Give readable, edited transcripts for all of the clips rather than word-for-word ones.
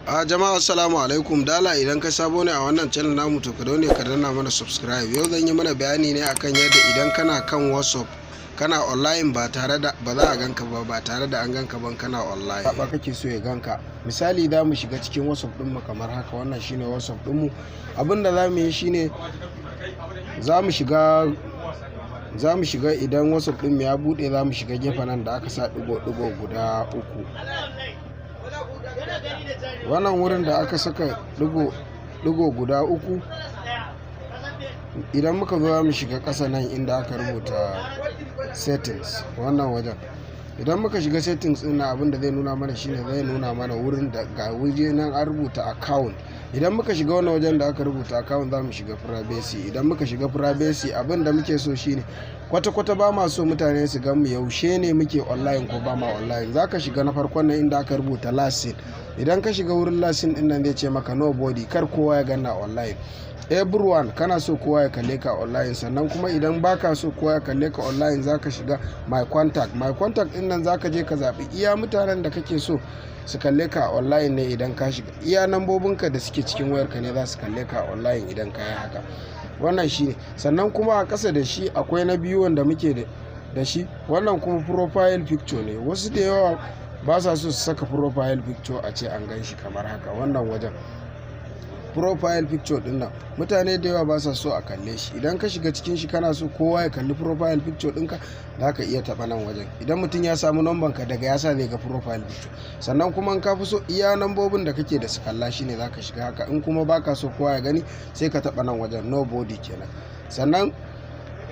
Jama'a assalamu alaikum. Dala idan ka sabo ne a wannan channel namu to ka daune ka danna mana subscribe. Yau zan yi mana bayani ne akan yadda idan kana kan WhatsApp kana online ba tare da ba za a ganka ba tare da an ganka ban kana online ba kake so ya ganka. Misali za mu shiga cikin WhatsApp din mu kamar haka. Wannan shine WhatsApp din mu. Abinda za mu yi shine za mu shiga idan WhatsApp din mu ya bude, za mu shiga gefen nan da aka sa digo guda uku. Wannan wurin da aka saka digo guda uku, idan muka zo mu shiga ƙasa nan inda aka rubuta settings, wannan wajen idan muka shiga settings din abin da zai nuna mana shine zai nuna mana wurin da ga waje nan an rubuta account. Idan muka shiga wannan wajen da aka rubuta account za mu shiga privacy. Idan muka shiga privacy abin da muke so shine kwata-kwata ba ma so mutane su gan mu yaushe ne muke online ko ba ma online. Za ka shiga na farkon nan inda aka rubuta last seen. Idan ka shiga wurin last seen din nan zai ce maka nobody, kar kowa ya ganna online. Everyone, kana so kowa ya kalle ka online. Sannan kuma idan baka so kowa ya kalle ka online, za ka shiga my contact din nan. Za ka je ka zaɓi iya mutanen da kake so su kalle ka online ne. Idan ka shiga iya nambobinka da suke cikin wayarka ne za su kalle ka online idan ka yi haka. Wannan shine. Sannan kuma a ƙasa da shi akwai na biyu wanda muke da shi. Wannan kuma profile picture ne. Wasu da yawa ba sa so su saka profile picture a ce an gan shi kamar haka. Wannan wajen profile picture din nan mutane da yawa ba sa so a kalle shi. Idan ka shiga cikin shi kana so kowa ya kalli profile picture ɗinka, za ka iya taɓa nan wajen. Idan mutum ya samu namban ka daga yasa zai ga profile picture. Sannan kuma in ka fi so iya nambobin da kake da su kalla shine za ka shiga haka. In kuma baka so kowa ya gani sai ka taɓa nan wajen nobody kenan. Sannan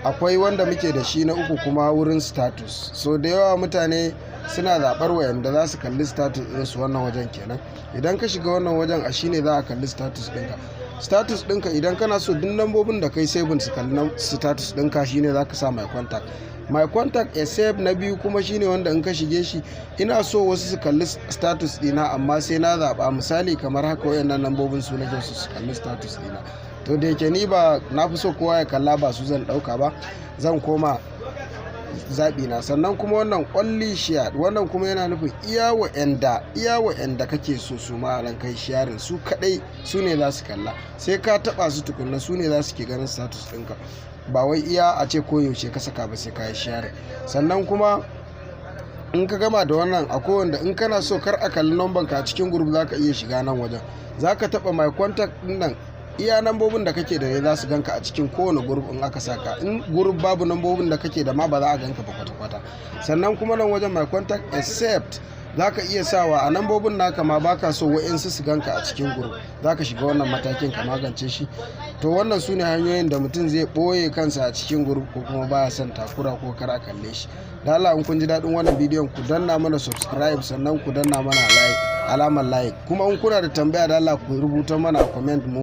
akwai wanda muke da shi na uku kuma wurin status. So da yawa mutane suna zaɓar wayanda za su kalli status ɗinsu. Wannan wajen kenan. Idan ka shiga wannan wajen a shine za a kalli status ɗinka. Status ɗinka idan kana so duk lambobin da kai saving su kalli status ɗinka shine za ka sa my contact. My contact a save na biyu kuma shine wanda in ka shige shi ina so wasu su kalli status ɗina amma sai na zaɓa. Misali kamar haka wayannan lambobin su nake so su kalli status ɗina. To da yake ni ba na fi so kowa ya kalla, ba su zan ɗauka ba, zan koma zaɓi na. Sannan kuma wannan only share, wannan kuma yana nufin iya wa'anda kake so su ma ran kai sharing su kadai su ne za su kalla. Sai ka taba su tukunna su ne za su ke ganin status ɗinka, ba wai iya a ce koyaushe ka saka ba sai ka yi sharing. Sannan kuma in ka gama da wannan akwai wanda in kana so kar a kalli number ka a cikin group za ka iya shiga nan wajen. Za ka taba my contact din nan, iya nambobin da kake da ne za su ganka a cikin kowane group in aka saka. In group babu nambobin da kake da ma ba za a ganka ba kwata-kwata. Sannan kuma nan wajen my contact accept za ka iya sawa a nambobin naka ma baka so wa'insu su ganka a cikin group, za ka shiga wannan matakin ka magance shi. To wannan su ne hanyoyin da mutum zai ɓoye kansa a cikin group ko kuma baya son takura ko kar a kalle shi. Da Allah in kun ji daɗin wannan bidiyon ku danna mana subscribe, sannan ku danna mana like, alamar like. Kuma in kuna da tambaya da Allah ku rubuta mana a comment mu